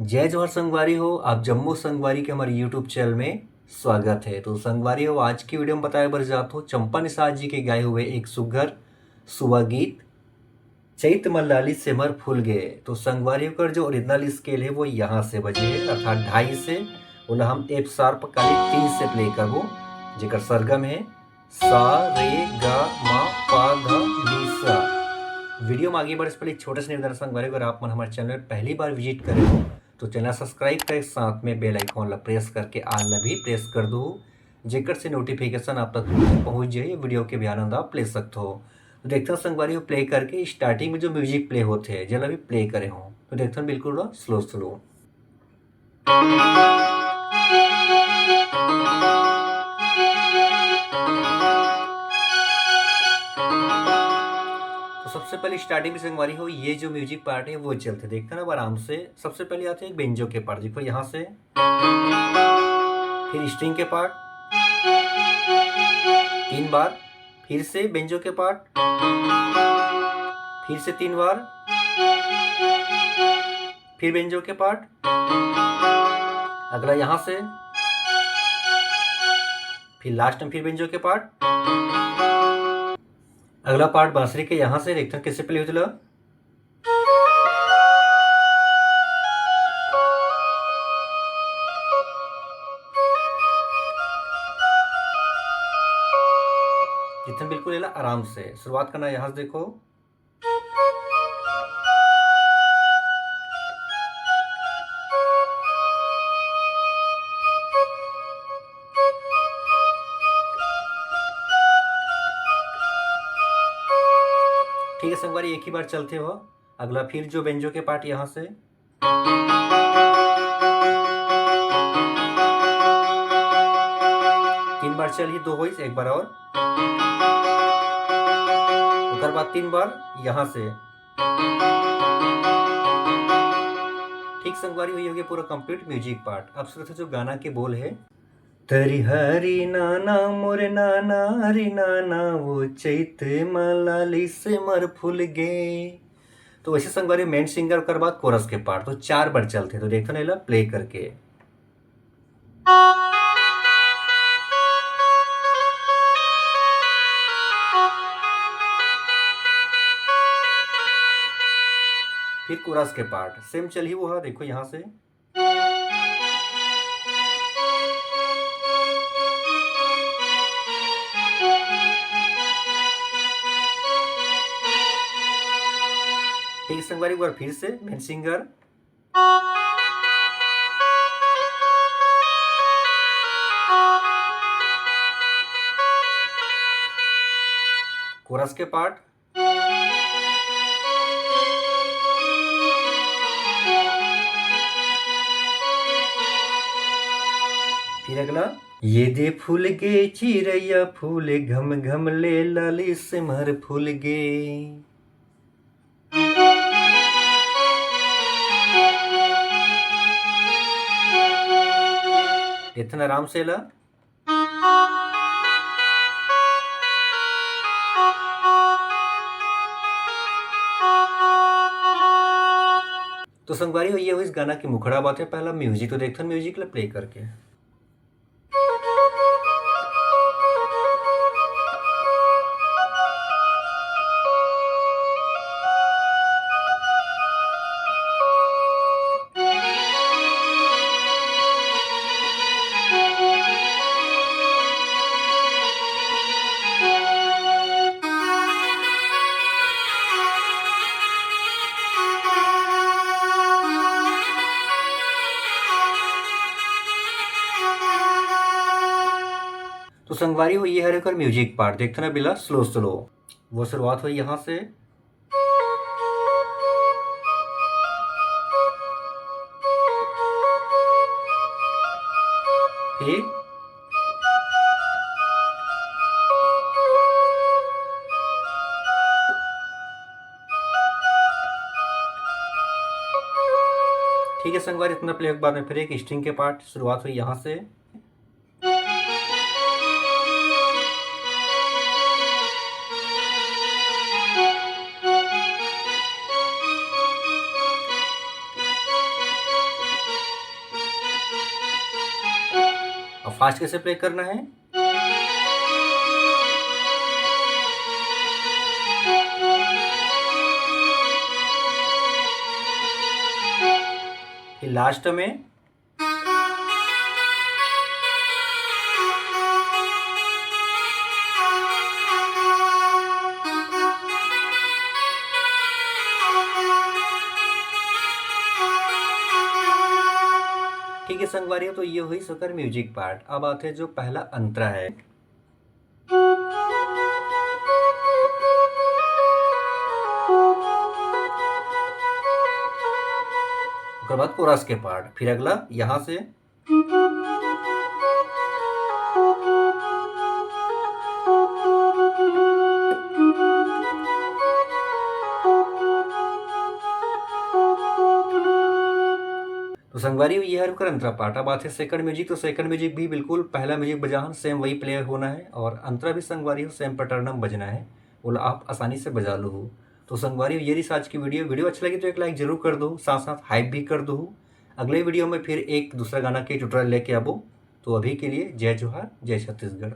जय जवाहर संगवारी हो। आप जम्मू संगवारी के हमारे यूट्यूब चैनल में स्वागत है। तो संगवारी हो, आज की वीडियो में बताया बर जात हो चंपा निषाद जी के गाए हुए एक सुघर सुवा गीत चैत मल्लाली सिमर फूल गए। तो संगवारी कर जो ओरिजिनल स्केल है वो यहाँ से बजे है, अर्थात 2.5 से। बोला हम एफ शार्प काली 3 से प्ले करबो, जेकर सरगम है सा रे गा मा पा धा नी सा। वीडियो में आगे बढ़े से पहले एक छोटे से निवेदन संगवारी, अगर आप मन हमारे चैनल में पहली बार विजिट करें हो तो चैनल सब्सक्राइब कर साथ में बेल आइकॉन ला प्रेस करके आल ला भी प्रेस कर दो, जेकर से नोटिफिकेशन आप तक पहुंच जाए, वीडियो के भी आनंद आप ले सकते हो। तो देखते हैं संगवारी को प्ले करके स्टार्टिंग में जो म्यूजिक प्ले होते हैं जल अभी प्ले करे हो तो देखते हैं बिल्कुल स्लो स्लो। तो सबसे पहले स्टार्टिंग में संगवारी हो ये जो म्यूजिक पार्ट है वो चलते देखते ना आराम से। सबसे पहले आते हैं बेंजो के पार्ट, देखो यहाँ से, फिर स्ट्रिंग के पार्ट 3 बार, फिर से बेंजो के पार्ट, फिर से 3 बार, फिर बेंजो के पार्ट, अगला यहां से, फिर लास्ट में फिर बेंजो के पार्ट, अगला पार्ट बांसुरी के यहां से। देखते हैं कैसे प्ले होता है। जितना बिल्कुल आराम से शुरुआत करना है, यहां से देखो। ठीक है संगवारी, एक ही बार चलते हो। अगला फिर जो बेंजो के पार्ट यहां से, तीन बार चलिए, 2 हो एक बार और, उसके बाद 3 बार यहां से। ठीक संगवारी, हुई होगी पूरा कंप्लीट म्यूजिक पार्ट। अब सुनते जो गाना के बोल है, तरी हरी नाना मोरे नाना हरी नाना वो चैत मलाली से मर फूल गे। तो वैसे संगवारी मेन सिंगर कर बाद कोरस के पार्ट तो 4 बार चलते, तो देखते ना प्ले करके। फिर कोरस के पार्ट सेम चली वो है, देखो यहां से। ठीक संगवारी, एक बार फिर से मेन सिंगर, कोरस के पार्ट, फिर अगला ये दे फूल गे चिरैया फूल घम घम ले लाली सिमर फूल गे। इतना आराम से ला। तो संगवारी ये हुई इस गाना की मुखड़ा बात है। पहला म्यूजिक तो देखते हैं, म्यूजिक ला प्ले करके। तो संगवारी हो ये है कर म्यूजिक पार्ट, देखते ना बिला स्लो स्लो। वो शुरुआत हुई यहाँ से, फिर ठीक है संगवारी, इतना प्ले के बाद में फिर एक स्ट्रिंग के पार्ट शुरुआत हुई यहाँ से, अब फास्ट कैसे प्ले करना है, फिर लास्ट में ठीक है संगवारी हो। तो ये हुई सकर म्यूजिक पार्ट। अब आते हैं जो पहला अंतरा है, उसके बाद कोरस के पार्ट, फिर अगला यहाँ से, तो संगवारी ये है रुकर अंतरा पार्ट। अब आते हैं सेकंड म्यूजिक। तो सेकंड म्यूजिक भी बिल्कुल पहला म्यूजिक बजाहन सेम वही प्ले होना है, और अंतरा भी संगवारी हो सेम पैटर्न में बजना है, बोला आप आसानी से बजा लो हो। तो संगवारी ये रही आज की वीडियो अच्छी लगी तो एक लाइक जरूर कर दो, साथ साथ हाइप भी कर दो। अगले वीडियो में फिर एक दूसरा गाना के ट्यूटोरियल लेके आबो। तो अभी के लिए जय जोहार, जय छत्तीसगढ़।